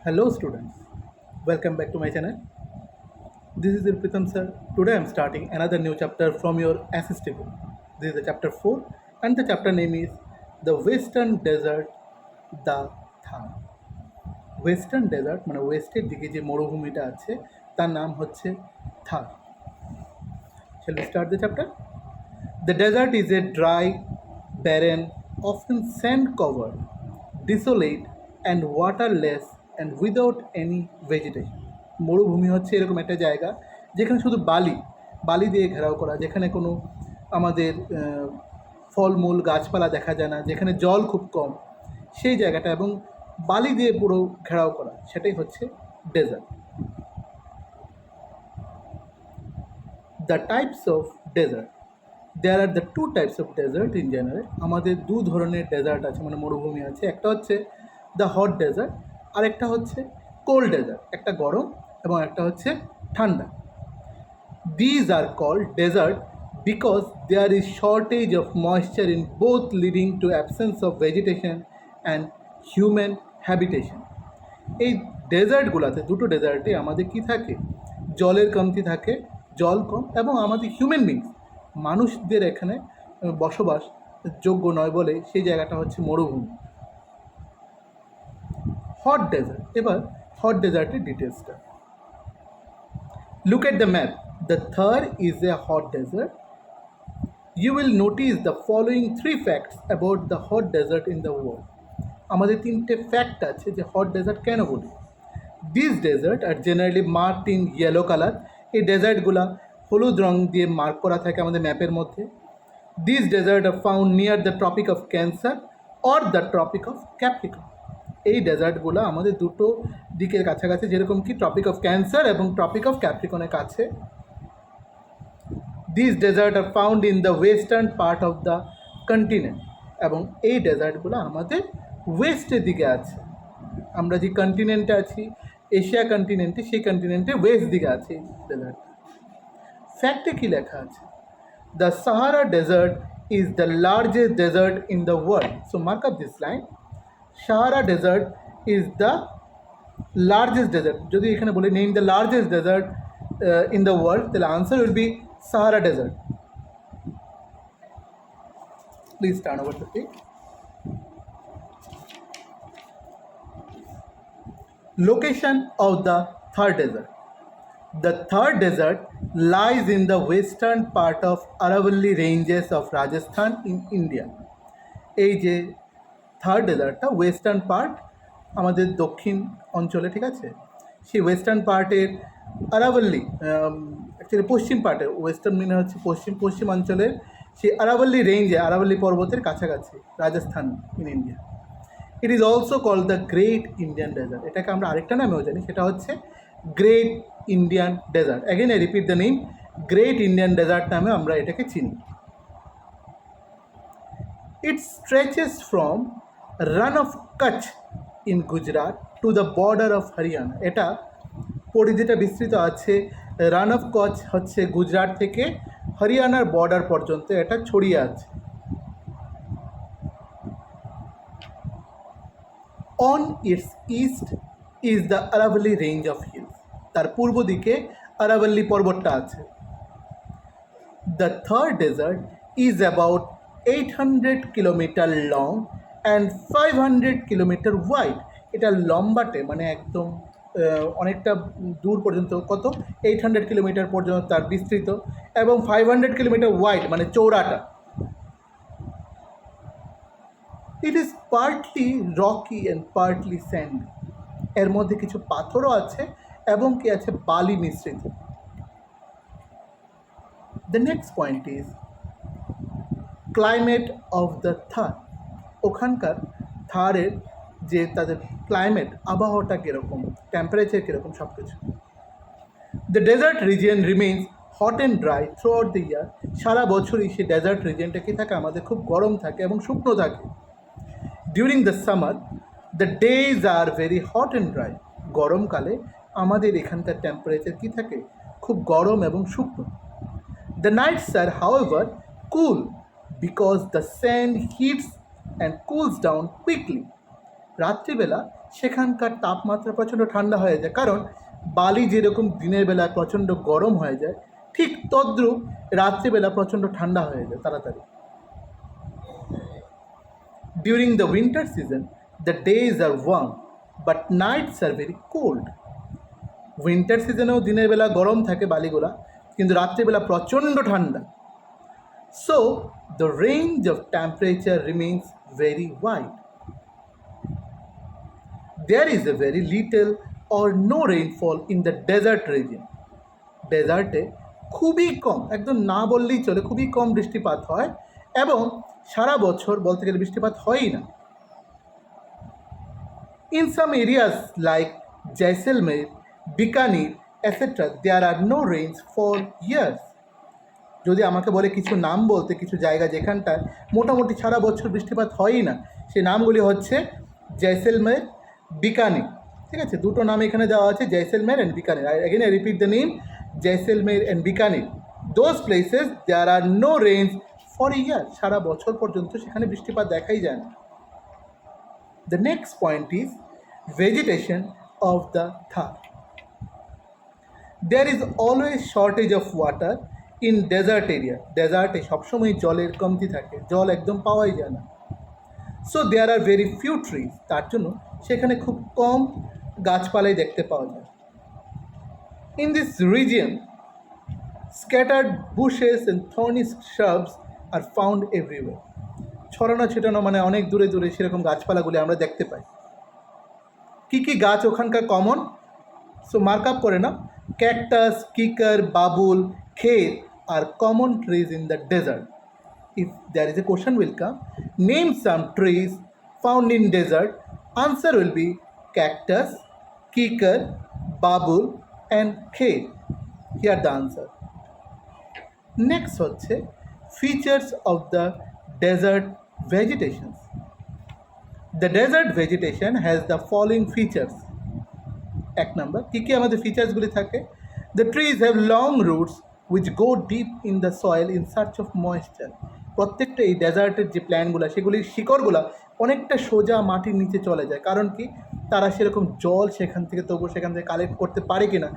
Hello students, welcome back to my channel. This is Pritham sir. Today I am starting another new chapter from your assistive book. This is the chapter 4 and the chapter name is The Western Desert, the Thar. Western desert মানে ওয়েস্টের দিকে যে মরুভূমিটা আছে তার নাম হচ্ছে থার। Shall we start the chapter? The desert is a dry, barren, often sand-covered, desolate and waterless and without any vegetation. মরুভূমি হচ্ছে এরকম একটা জায়গা যেখানে শুধু বালি দিয়ে ঘেরাও করা, যেখানে কোনো আমাদের ফলমূল গাছপালা দেখা যায় না, যেখানে জল খুব কম, সেই জায়গাটা এবং বালি দিয়ে পুরো ঘেরাও করা, সেটাই হচ্ছে dessert. The types of desert. There are the two types of desert in general. আমাদের দু ধরনের ডেজার্ট আছে, মানে মরুভূমি আছে। একটা হচ্ছে দ্য হট ডেজার্ট আর একটা হচ্ছে কোল্ড ডেজার্ট। একটা গরম এবং একটা হচ্ছে ঠান্ডা। These are called desert because there is shortage of moisture in both, leading to absence of vegetation and human habitation. এই ডেজার্টগুলোতে, দুটো ডেজার্টে আমাদের কি থাকে? জলের কমতি থাকে, জল কম, এবং আমাদের হিউম্যান বিংস, মানুষদের এখানে বসবাস যোগ্য নয় বলে সেই জায়গাটা হচ্ছে মরুভূমি। হট ডেজার্ট, এবার হট ডেজার্টের ডিটেলসটা look at the map. The Thar is a hot desert. You will notice the following 3 facts about the hot desert in the world. আমাদের 3টে ফ্যাক্ট আছে যে হট ডেজার্ট কেন বলি। This desert are generally marked in yellow colour. এই ডেজার্টগুলা হলুদ রং দিয়ে মার্ক করা থাকে আমাদের ম্যাপের মধ্যে। This desert are found near the Tropic of Cancer or the Tropic of Capricorn. এই ডেজার্টগুলো আমাদের দুটো দিকের কাছাকাছি, যেরকম কি ট্রপিক অফ ক্যান্সার এবং ট্রপিক অফ ক্যাপ্রিকনের কাছে। This desert are found in the western part of the continent. এবং এই ডেজার্টগুলো আমাদের ওয়েস্টের দিকে আছে। আমরা যে কন্টিনেন্টে আছি, এশিয়া কন্টিনেন্টে, সেই কন্টিনেন্টে ওয়েস্ট দিকে আছে এই ডেজার্ট। ফ্যাক্টে কী লেখা আছে? The Sahara desert is the largest desert in the world. So mark up this line, Sahara desert is the largest desert. যদি এখানে বলি name the largest desert in the world, তাহলে answer will be Sahara desert. Please turn over the page. Location of the Thar Desert. The Thar Desert lies in the western part of Aravalli ranges of Rajasthan in India. এই যে থার ডেজার্টটা western part আমাদের দক্ষিণ অঞ্চলে, ঠিক আছে? সেই western পার্টের আরাভাল্লি, actually পশ্চিম পার্টের, ওয়েস্টার্ন মানে হচ্ছে পশ্চিমাঞ্চলের সেই আরাভাল্লি রেঞ্জে, আরাভাল্লি পর্বতের কাছাকাছি, Rajasthan in India. It is also called the great Indian desert. এটাকে আমরা আরেকটা নামেও জানি, সেটা হচ্ছে great Indian desert. Again I repeat the name, great Indian desert নামে আমরা এটাকে চিনি। It stretches from Rann of Kutch in Gujarat to the border of Haryana. এটা পরিধিটা বিস্তৃত আছে, রান অফ কচ্ছ হচ্ছে গুজরাট থেকে হরিয়ানার বর্ডার পর্যন্ত এটা ছড়িয়ে আছে। On its east is the Aravalli range of hills. তার পূর্ব দিকে আরাভাল্লি পর্বতটা আছে। The Thar Desert is about 800 kilometer long and 500 kilometer wide. এটা লম্বাটে, মানে একদম অনেকটা দূর পর্যন্ত, কত 800 কিলোমিটার পর্যন্ত তার বিস্তৃত, এবং 500 কিলোমিটার ওয়াইড মানে চৌড়াটা। It is partly rocky and partly sand. এর মধ্যে কিছু পাথরও আছে এবং কি আছে বালি মিশ্রিত। The next point is climate of the Thar. ওখানকার থারের যে তাদের ক্লাইমেট, আবহাওয়াটা কীরকম, টেম্পারেচার কীরকম, সব কিছু। The desert region remains hot and dry throughout the year. সারা বছরই সেই ডেজার্ট রিজিয়নটা কী থাকে, আমাদের খুব গরম থাকে এবং শুকনো থাকে। During the summer the days are very hot and dry. গরমকালে আমাদের এখানকার টেম্পারেচার কী থাকে, খুব গরম এবং শুকনো। The nights are however cool because the sand heats and cools down quickly. রাত্রিবেলা সেখানকার তাপমাত্রা প্রচণ্ড ঠান্ডা হয়ে যায়, কারণ বালি যেরকম দিনের বেলায় প্রচণ্ড গরম হয়ে যায়, ঠিক তদ্রূপ রাত্রিবেলা প্রচণ্ড ঠান্ডা হয়ে যায় তাড়াতাড়ি। During the winter season the days are warm but nights are very cold. Winter সিজনেও দিনের বেলা গরম থাকে বালিগুলা, কিন্তু রাত্রিবেলা প্রচণ্ড ঠান্ডা। So the range of temperature remains very wide. There is a very little or no rainfall in the desert region. ডেজার্টে খুবই কম, একদম না বললেই চলে, খুবই কম বৃষ্টিপাত হয় এবং সারা বছর বলতে গেলে বৃষ্টিপাত হয়ই না। In some areas like Jaisalmer, Bikaner, etc., there are no rains for years. যদি আমাকে বলে কিছু নাম বলতে, কিছু জায়গা যেখানটায় মোটামুটি সারা বছর বৃষ্টিপাত হয়ই না, সেই নামগুলি হচ্ছে জয়সলমের, বিকানির। ঠিক আছে, দুটো নাম এখানে দেওয়া আছে, Jaisalmer and Bikaner. Again I repeat the name, Jaisalmer and Bikaner. Those places there are no rains for a year. সারা বছর পর্যন্ত সেখানে বৃষ্টিপাত দেখাই যায় না। The next point is vegetation of the Thar. There is always shortage of water in desert area. ডেজার্টে সবসময় জলের কমতি থাকে, জল একদম পাওয়াই যায় না। So there are very few trees, তার জন্য সেখানে খুব কম গাছপালাই দেখতে পাওয়া যায়। In this region scattered bushes and thorny shrubs are found everywhere. ছড়ানো ছিটানো মানে অনেক দূরে দূরে সেরকম গাছপালাগুলি আমরা দেখতে পাই। কী কী গাছ ওখানকার কমন? সো মার্ক আপ করে না, cactus, কিকার, Babul, Kher are common trees in the desert. If there is a question will come, name some trees found in desert. Answer will be cactus, kikar, babul and kher. Here the answer. Next হচ্ছে features of the desert vegetation. The desert vegetation has the following features. এক নম্বর, কী কী আমাদের ফিচার্সগুলি থাকে? The trees have long roots which go deep in the soil in search of moisture. প্রত্যেকটা এই ডেজার্টের যে প্ল্যান্টগুলো, সেগুলির শিকড়গুলো অনেকটা সোজা মাটির নিচে চলে যায়। কারণ কি? তারা সেরকম জল সেখান থেকে কালেক্ট করতে পারে কিনা,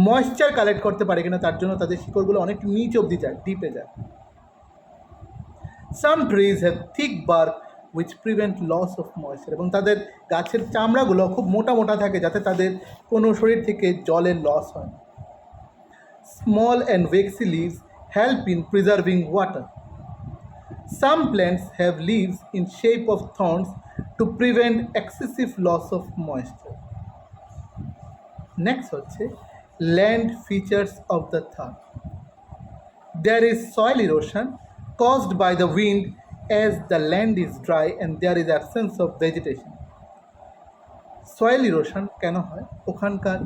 ময়েশ্চার কালেক্ট করতে পারে কিনা, তার জন্য তাদের শিকড়গুলো অনেক নিচ অবধি যায়, ডিপে যায়। Some trees have thick bark which prevent loss of moisture, এবং তাদের গাছের চামড়াগুলো খুব মোটা মোটা থাকে যাতে তাদের কোনো শরীর থেকে জলের লস হয়। Small and waxy leaves help in preserving water. Some plants have leaves in shape of thorns to prevent excessive loss of moisture. Next হচ্ছে land features of the Thar. There is soil erosion caused by the wind as the land is dry and there is absence of vegetation. Soil erosion কেন হয়? ওখানকার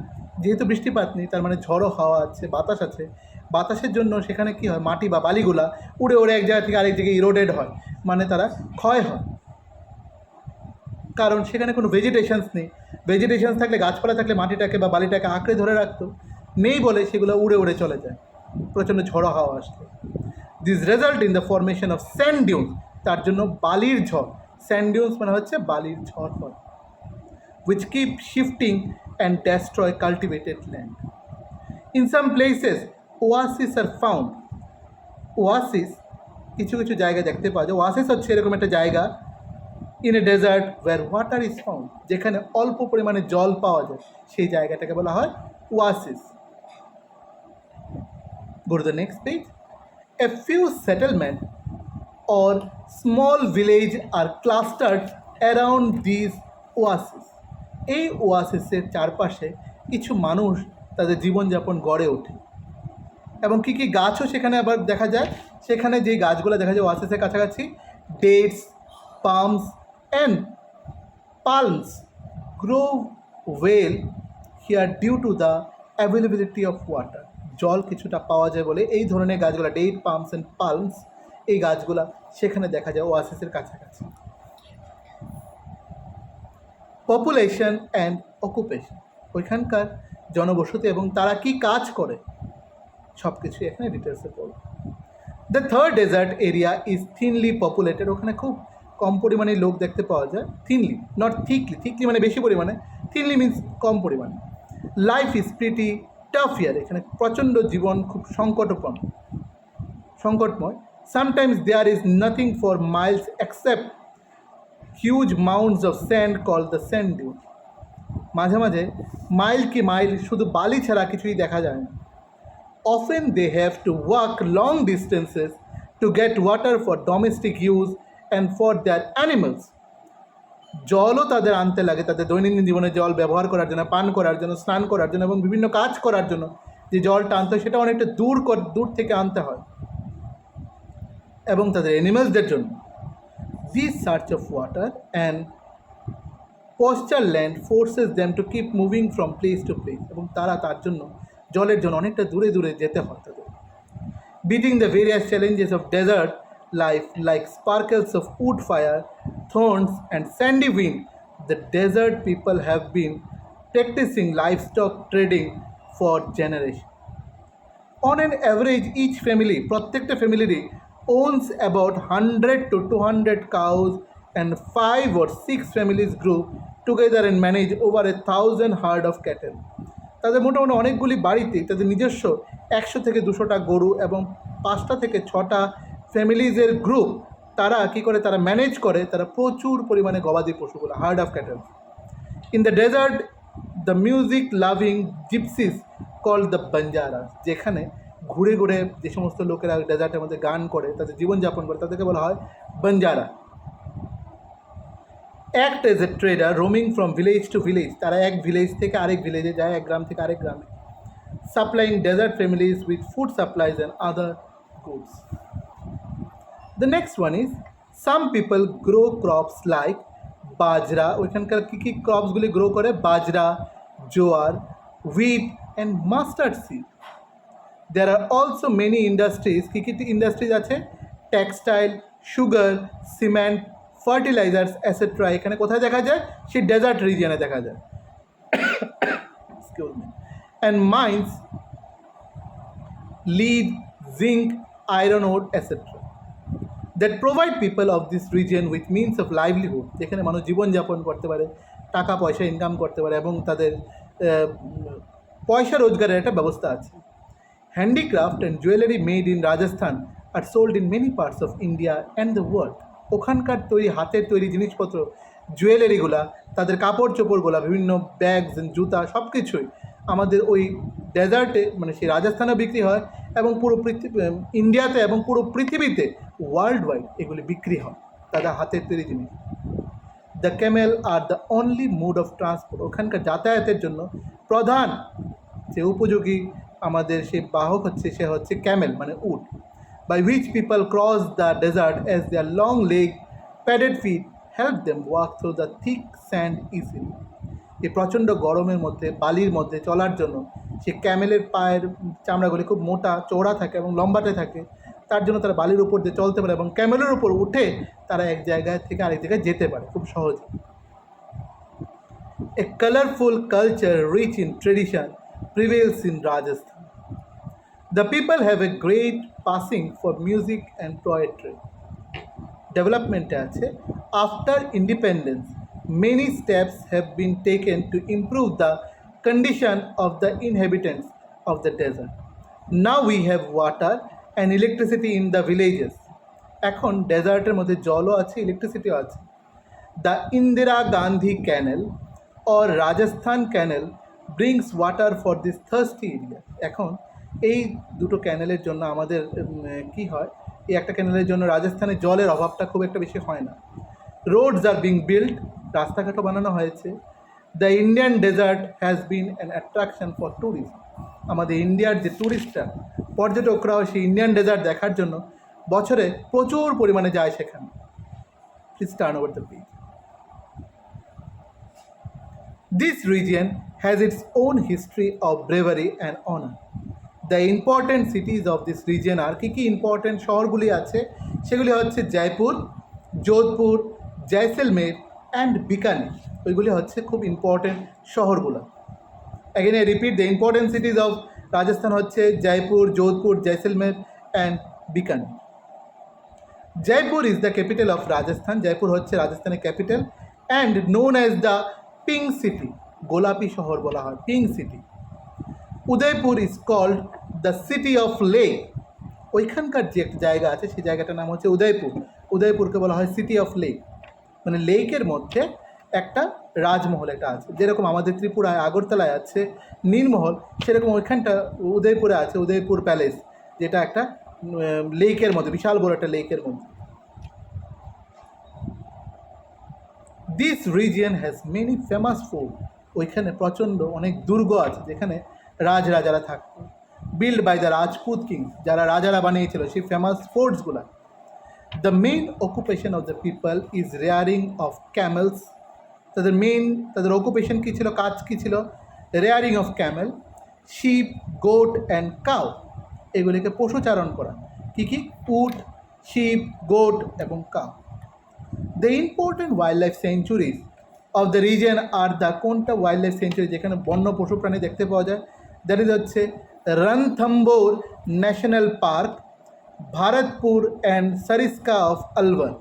যেহেতু বৃষ্টিপাত নেই, তার মানে ঝড়ো হাওয়া আছে, বাতাস আছে, বাতাসের জন্য সেখানে কী হয়, মাটি বা বালিগুলা উড়ে উড়ে এক জায়গা থেকে আরেক জায়গায় ইরোডেড হয়, মানে তারা ক্ষয় হয়, কারণ সেখানে কোনো ভেজিটেশনস নেই। ভেজিটেশনস থাকলে, গাছপালা থাকলে মাটিটাকে বা বালিটাকে আঁকড়ে ধরে রাখতো, নেই বলে সেগুলো উড়ে উড়ে চলে যায় প্রচণ্ড ঝড়ো হাওয়া আসলে। This result in the formation of sand dunes, তার জন্য বালির ঝড়, স্যান্ড ডিউনস মানে হচ্ছে বালির ঝড় হয়, which keep shifting and destroy cultivated land. In some places, oases are found. Oasis কিছু কিছু জায়গায় দেখতে পাওয়া যায়। ওয়াসিস হচ্ছে এরকম একটা জায়গা in a desert where water is found, যেখানে অল্প পরিমাণে জল পাওয়া যায়, সেই জায়গাটাকে বলা হয় ওয়াসিস। Go to the next page. A few settlements or small village are clustered around these oases. এই ওয়াসিসের চারপাশে কিছু মানুষ তাদের জীবনযাপন গড়ে ওঠে, এবং কী কী গাছও সেখানে আবার দেখা যায়। সেখানে যেই গাছগুলো দেখা যায় ওয়াসিসের কাছাকাছি, dates, palms and palms grow well here due to the availability of water. জল কিছুটা পাওয়া যায় বলে এই ধরনের গাছগুলো, ডেট, পামস অ্যান্ড পালমস, এই গাছগুলো সেখানে দেখা যায় ওয়াসিসের কাছাকাছি। পপুলেশন অ্যান্ড অকুপেশন, ওইখানকার জনবসতি এবং তারা কি কাজ করে, সব কিছুই এখানে ডিটেলসে পড়ব। The third desert area is thinly populated, ওখানে খুব কম পরিমাণে লোক দেখতে পাওয়া যায়, থিনলি, নট থিকলি, থিকলি মানে বেশি পরিমাণে, থিনলি মিন্স কম পরিমাণে। Life is pretty tough here, এখানে প্রচণ্ড জীবন খুব সংকটময়। Sometimes there is nothing for miles except huge mounts of sand call the sand dune, মাঝে মাঝে মাইল কি মাইল শুধু বালি ছাড়া কিছুই দেখা যায় না। Often they have to walk long distances to get water for domestic use and for their animals. জলও তাদের আনতে লাগে, তাদের দৈনন্দিন জীবনে জল ব্যবহার করার জন্য, পান করার জন্য, স্নান করার জন্য এবং বিভিন্ন কাজ করার জন্য যে জলটা আনতে হয় সেটা অনেকটা দূর থেকে আনতে হয়, এবং তাদের অ্যানিমালসদের জন্য। This search of water and pasture land forces them to keep moving from place to place, এবং তার জন্য জলের জন্য অনেকটা দূরে যেতে হয় তাদের। Beating the various challenges of desert life like sparkles of wood fire, thorns and sandy wind, the desert people have been practicing livestock trading for generations. On an average, each family, প্রত্যেকটা ফ্যামিলিরই owns about 100 to 200 cows, and 5 or 6 families group together and manage over 1,000 herd of cattle. তাদের মোটামুটি অনেকগুলি বাড়িতে তাদের নিজস্ব 100 থেকে 200টা গরু এবং 5টা থেকে 6টা ফ্যামিলিজের গ্রুপ তারা কী করে, তারা ম্যানেজ করে, তারা প্রচুর পরিমাণে গবাদি পশুগুলো, herd of cattle. In the desert the music loving gypsies call the Banjara, যেখানে ঘুরে যে সমস্ত লোকেরা ডেজার্টের মধ্যে গান করে, তাদের জীবনযাপন করে, তাদেরকে বলা হয় Banjara. Act as a tedder roaming from village to village, তারা এক ভিলেজ থেকে আরেক ভিলেজে যায়, এক গ্রাম থেকে আরেক গ্রামে। Supplying desert families with food supplies and other goods. The next one is some people grow crops like bajra, ওইখানকার কী কী ক্রপসগুলি গ্রো করে, bajra, jowar, wheat and mustard seed. There are also many industries, কী কী ইন্ডাস্ট্রিজ আছে, textile, sugar, cement, fertilisers etcetera. এখানে কোথায় দেখা যায়, সেই ডেজার্ট রিজিয়নে দেখা যায়। Excuse me. And mines, lead, zinc, iron ore etcetera that provide people of this region with means of livelihood, যেখানে মানুষ জীবনযাপন করতে পারে, টাকা পয়সা ইনকাম করতে পারে এবং তাদের পয়সা রোজগারের একটা ব্যবস্থা আছে। Handicraft and jewellery made in Rajasthan are sold in many parts of India and the world. ওখানকার হাতের তৈরি জিনিসপত্র, জুয়েলারিগুলা, তাদের কাপড় চোপড়গুলা, বিভিন্ন ব্যাগস, জুতা, সব কিছুই আমাদের ওই ডেজার্টে মানে সেই রাজস্থানে বিক্রি হয় এবং পুরো ইন্ডিয়াতে এবং পুরো পৃথিবীতে ওয়ার্ল্ড ওয়াইড এগুলি বিক্রি হয়, তাদের হাতের তৈরি জিনিস। The Camel are the only mode of transport, ওখানকার যাতায়াতের জন্য প্রধান যে উপযোগী আমাদের সেই বাহক সে হচ্ছে ক্যামেল মানে উট। by which people cross the desert as their long leg padded feet help them walk through the thick sand easily. এই প্রচণ্ড গরমের মধ্যে বালির মধ্যে চলার জন্য সে ক্যামেলের পায়ের চামড়াগুলি খুব মোটা চওড়া থাকে এবং লম্বাটে থাকে, তার জন্য তারা বালির উপর দিয়ে চলতে পারে এবং ক্যামেলের উপর উঠে তারা এক জায়গায় থেকে আরেক জায়গায় যেতে পারে খুব সহজে। A colorful culture rich in tradition prevails in Rajasthan. The people have a great passing for music and poetry. Development আছে, after independence, many steps have been taken to improve the condition of the inhabitants of the desert. Now we have water and electricity in the villages. এখন ডেজার্টের মধ্যে জলও আছে, ইলেকট্রিসিটিও আছে। The Indira Gandhi Canal or Rajasthan Canal brings water for this thirsty area. এখন এই দুটো ক্যানেলের জন্য আমাদের কি হয়, এই একটা ক্যানেলের জন্য রাজস্থানে জলের অভাবটা খুব একটা বেশি হয় না। রোডস আর বিং বিল্ড, রাস্তাঘাটও বানানো হয়েছে। The Indian desert has been an attraction for tourist, আমাদের ইন্ডিয়ার যে ট্যুরিস্টরা, পর্যটকরাও সেই ইন্ডিয়ান ডেজার্ট দেখার জন্য বছরে প্রচুর পরিমাণে যায় সেখানে। Please turn over the page. This region has its own history of bravery and honour. The important cities of this region, আর কী কী ইম্পর্ট্যান্ট শহরগুলি আছে সেগুলি হচ্ছে জয়পুর, যোধপুর, জয়সলমের অ্যান্ড বিকানের। ওইগুলি হচ্ছে খুব ইম্পর্ট্যান্ট শহরগুলো। Again I repeat, the important cities of Rajasthan হচ্ছে Jaipur, Jodhpur, Jaisalmer and Bikaner. Jaipur is the capital of Rajasthan, Jaipur হচ্ছে রাজস্থানের capital, and known as the pink city, গোলাপি শহর বলা হয়, pink city. Udaipur is called the city of lake, ওইখানকার যে একটা জায়গা আছে সেই জায়গাটার নাম হচ্ছে উদয়পুর, উদয়পুরকে বলা হয় সিটি অফ লেক, মানে লেকের মধ্যে একটা রাজমহল একটা আছে, যেরকম আমাদের ত্রিপুরায় আগরতলায় আছে নীলমহল, সেরকম ওইখানটা উদয়পুরে আছে উদয়পুর প্যালেস, যেটা একটা লেকের মধ্যে, বিশাল বড় একটা লেকের মধ্যে। This region has many famous fort, ওইখানে প্রচণ্ড অনেক দুর্গ আছে যেখানে রাজারা থাকতো, build by the Rajput king, যারা রাজারা বানিয়েছিল সেই ফেমাস ফোর্টসগুলো। The main occupation of the people is rearing of camels, তাদের অকুপেশন কী ছিল, কাজ কী ছিল, rearing of camel, sheep, goat and cow, এগুলিকে পশুচারণ করা, কী কী, উট, শিপ, গোট এবং cow. The important wildlife sanctuaries of the reason are the, কোনটা ওয়াইল্ড লাইফ সেঞ্চুরি যেখানে বন্য পশু প্রাণী দেখতে পাওয়া যায়, দ্যাট ইজ হচ্ছে Ranthambore national park, Bharatpur and Sariska of Alwar.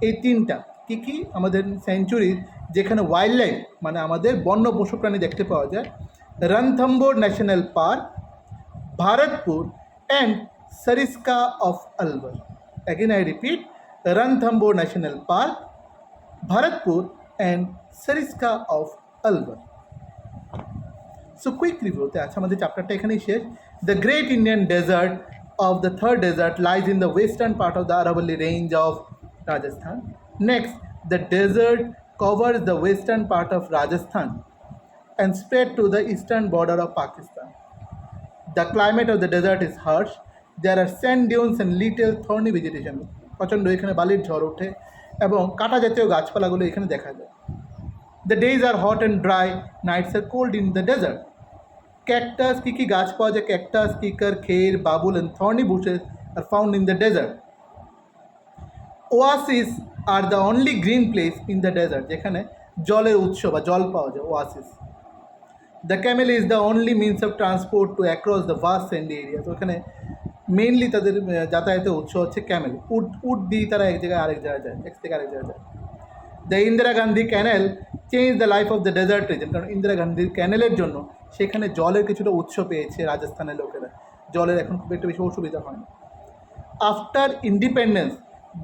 এই তিনটা কী কী আমাদের সেঞ্চুরি যেখানে ওয়াইল্ড লাইফ মানে আমাদের বন্য পশু প্রাণী দেখতে পাওয়া যায়, Ranthambore national park, Bharatpur and Sariska of Alwar. Again I repeat, Ranthambore national park, Bharatpur and Sariska of Alwar. So quick রিভিউতে আছে আমাদের চ্যাপ্টারটা এখানেই শেষ। The great Indian desert of the third desert lies in the western part of the Aravalli range of Rajasthan. Next, the desert covers the western part of Rajasthan and spread to the eastern border of Pakistan. The climate of the desert is harsh. There are sand dunes and little thorny vegetation. প্রচণ্ড এখানে বালির ঝড় ওঠে এবং কাঁটা জাতীয় গাছপালাগুলো এখানে দেখা যায়। The days are hot and dry, nights are cold in the desert. Cactus, কী কী গাছ পাওয়া যায়, cactus, কিকার, Kher, Babul and thorny bushes are found in the desert. Oases are the only green place in the desert, যেখানে জলের উৎস বা জল পাওয়া যায়, oasis. The camel is the only means of transport to across the vast sandy area, তো ওখানে mainly তাদের যাতায়াতের উৎস হচ্ছে ক্যামেল, উট দিয়ে তারা এক জায়গায় আরেক জায়গায় যায়, এক থেকে আরেক জায়গায় যায়। The Indira Gandhi canal change the life of the desert region, কারণ ইন্দিরা গান্ধীর ক্যানেলের জন্য সেখানে জলের কিছুটা উৎস পেয়েছে রাজস্থানের লোকেরা, জলের এখন খুব একটা বেশি অসুবিধা হয় না। After independence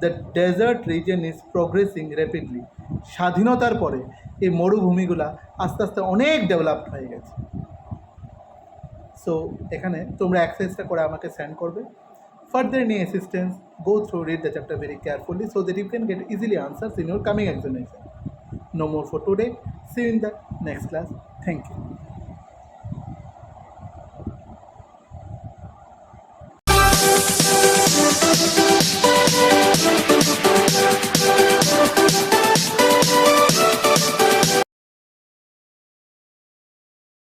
the desert region is progressing rapidly, স্বাধীনতার পরে এই মরুভূমিগুলা আস্তে আস্তে অনেক ডেভেলপড হয়ে গেছে। সো এখানে তোমরা এক্সারসাইজটা করে আমাকে সেন্ড করবে। Further any assistance, go through, read the chapter very carefully so that you can get easily answers in your coming examination. No more for today. See you in the next class. Thank you.